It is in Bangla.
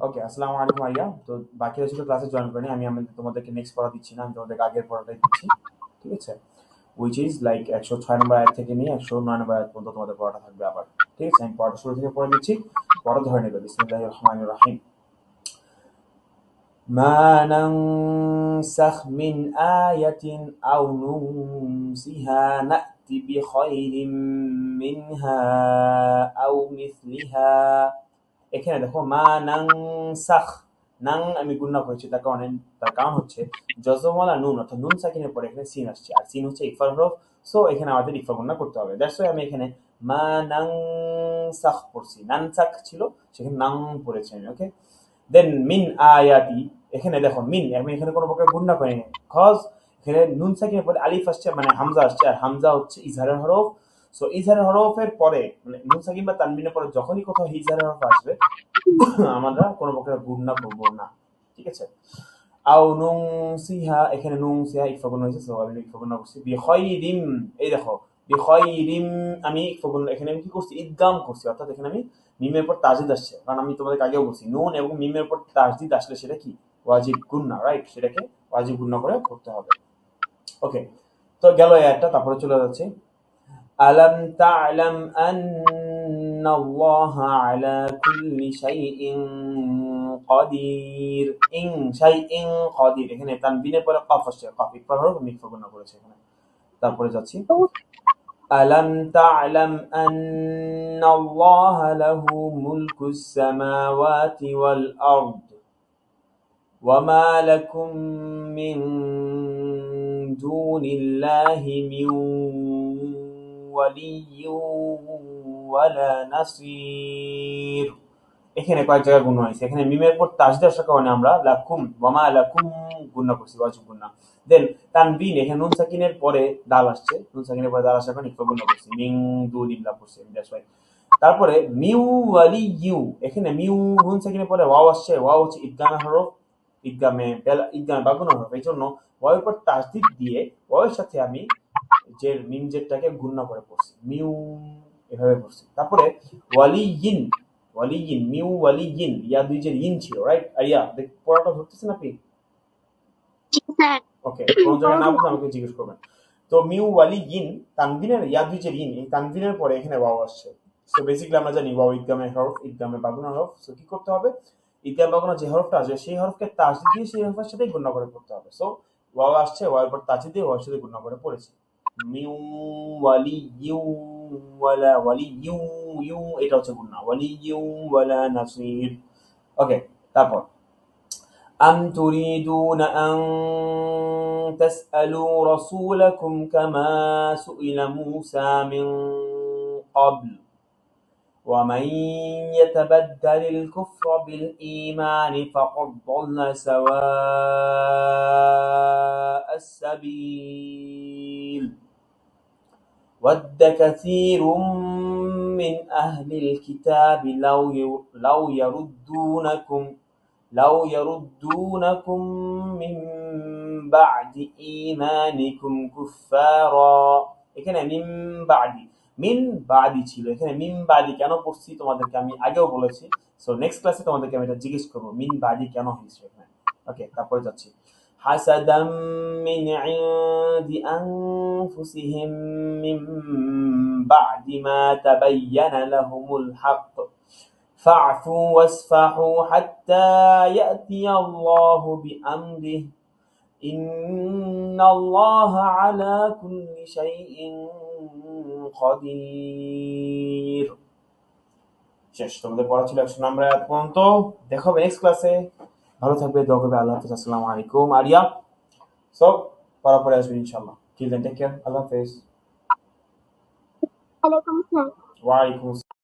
ওকে, আসসালামু আলাইকুম আরিয়া। তো বাকিরা ছিল ক্লাসে জয়েন করেনি, আমি তোমাদেরকে নেক্সট পড়া দিচ্ছি না, আমি তোমাদেরকে আগের পড়াটাই দিচ্ছি। ঠিক আছে, উইচ ইজ লাইক 106 নম্বর আয়াত থেকে নিয়ে 109 নম্বর আয়াত পর্যন্ত তোমাদের পড়াটা থাকবে আবার। ঠিক আছে, আমি পড়াটা শুরু থেকে পড়ে দিচ্ছি, পড়া ধরে নেবে। বিসমিল্লাহির রহমানির রহিম। মা নানসাখ মিন আয়াতিন আও নুনসিহা না'তি বিখাইরিম মিনহা আও মিসলিহা। এখানে দেখো মা নানসাখ, নাং আমি গুণনা করেছি, তার কারণ হচ্ছে যজমওয়ালা নুন অর্থাৎ নুন সাকিনের পরে এখানে সিন আসছে, আর সিন হচ্ছে ইকফার হরফ। সো এখানে আমাদের ইকফা গুণনা করতে হবে। দ্যাটস ওয়াই আমি এখানে মা নানসাখ পড়ছি, নানসাখ ছিল সেখানে নাং পড়েছি আমি। ওকে, দেন মিন আয়াতি, এখানে দেখো মিন, আমি এখানে কোনো প্রকার গুণনা করিনি, কজ এখানে নুন সাকিনের পরে আলিফ আসছে, মানে হামজা আসছে, আর হামজা হচ্ছে ইজহারের হরফ। সো ইজহারের হরফের পরে মানে নুন সাকিন বা তানবিনের পরে যখনই কোথাও ইজহারের হরফ আসবে আমরা কোনো প্রকার গুণনা করবো না। ঠিক আছে, আও নুনসিহা, এখানে নুনসিহা ইকফা গুণ হয়েছে, সো আমি ইকফা গুণ করছি। বিখাইরিম, এই দেখো বিখাইরিম, আমি ইকফা গুণ এখানে আমি কি করছি, ইদগাম করছি, অর্থাৎ এখানে আমি মিমের পর তাজদিদ আসছে, কারণ আমি তোমাদেরকে আগেও বলছি নুন এবং মিমের পর তাজদিদ আসলে সেটা কি ওয়াজিব গুণনা, রাইট? সেটাকে ওয়াজিব গুণনা করে করতে হবে। ওকে, তো গেল এই একটা, তারপরে চলে যাচ্ছে আলাম তা'লাম আন্নাল্লাহা আলা কুল্লি শাইইন কাদির। ইন শাইইন কাদির, এখানে তানবিনের পরে কফ আসছে, কফ ইকফার হরফ, আমি ইকফা গুণা করেছি এখানে। তারপরে যাচ্ছি আলাম তা'লাম আন্নাল্লাহা লাহু মুলকুস সামাওয়াতি ওয়াল আরদ ওয়া মা লাকুম মিন দুনিল্লাহি মিন ওয়ালিয়্যিন ওয়ালা নাসীর। এখানে কয়েক জায়গায় গুণ হয়েছে, এখানে মিমের পর তাসদীদ আসার কারণে আমরা লাকুম ওয়া মা লাকুম গুণনা করছি, ওয়াজিব গুণনা। দেন তানবিন, এখানে নুন সাকিনের পরে দাল আসছে, নুন সাকিনের পরে দাল আসার কারণে ইকফা গুণনা করছি, মিন দুনিল্লাহ করছি, দ্যাটস ওয়াই। তারপরে মিউ ওয়ালিয়্যু, এখানে মিউ নুন সাকিনের পরে ওয়াও আসছে, ওয়াও হচ্ছে ইদগামের হরফ, ইদগামে বাগুন হরফ, এই জন্য ওয়াওয়ের পর তাসদীদ দিয়ে ওয়াওয়ের সাথে আমি যে মিম জেরটাকে গুণনা করে পড়ছি, মিউ, এভাবে পড়ছি। তারপরে ওয়ালিয়িন, ওয়ালিয়িন মিউ ওয়ালিয়িন, ইয়া দুই যে ইন ছিল, রাইট? আর ইয়া পড়াটা ধরতেছেন আপনি? ওকে, কোন জায়গায় না বুঝলে আমাকে জিজ্ঞেস করবেন। তো মিউ ওয়ালিয়িন, তানবিনের ইয়া দুই যে ইন, এই তানবিনের পরে এখানে ওয়াও আসছে। সো বেসিক্যালি আমরা জানি ওয়াও ইদগামের হরফ, ইদগামে বাগুনা হরফ। সো কি করতে হবে, ইদগাম বাগুনা যে হরফটা আসবে সেই হরফকে তাসদীদ দিয়ে সেই হরফের সাথে গুণনা করে পড়তে হবে। সো ওয়াও আসছে, ওয়াওয়ের পর তাসদীদ দিয়ে ওয়াওয়ের সাথে গুণনা করে পড়েছি। মিউ ওয়ালিয়্যু ওয়ালা ওয়ালিয়্যু, ইউ এটা হচ্ছে গুণনা, ওয়ালিয়্যু ওয়ালা নাসীর। ওকে, তারপর أم تريدون أن تسألوا رسولكم كما سئل موسى من قبل ومن يتبدل الكفر بالإيمان فقد ضل سواء السبيل ود كثير من أهل الكتاب لو يردونكم من بعد إيمانكم كفارا। এখানে মিন বাদি ছিল, এখানে মিন বাদি কেন পড়ছি তোমাদেরকে আমি আগেও বলেছি। সো নেক্সট ক্লাসে তোমাদেরকে আমি এটা জিজ্ঞেস করবো মিন বাদি কেন হয়েছে এখানে। ওকে, তারপরে যাচ্ছি হাসাদাম মিন ইনদি আনফুসিহিম মিন বাদি মা তাবায়্যানা লাহুমুল হক فاعفوا واصفحوا حتى يأتي الله بأمره إن الله على كل شيء قدير। শেষ, তোমাদের পড়া ছিল 100 নম্বর আয়াত পর্যন্ত। দেখা হবে নেক্সট ক্লাসে, ভালো থাকবে, দোয়া করবে, আল্লাহ হাফেজ, আসসালামু আলাইকুম। আরিয়া সব পড়া পরে আসবে ইনশাআল্লাহ। টিল দেন টেক কেয়ার, আল্লাহ হাফেজ। ওয়ালাইকুম আসসালাম। ওয়ালাইকুম আসসালাম।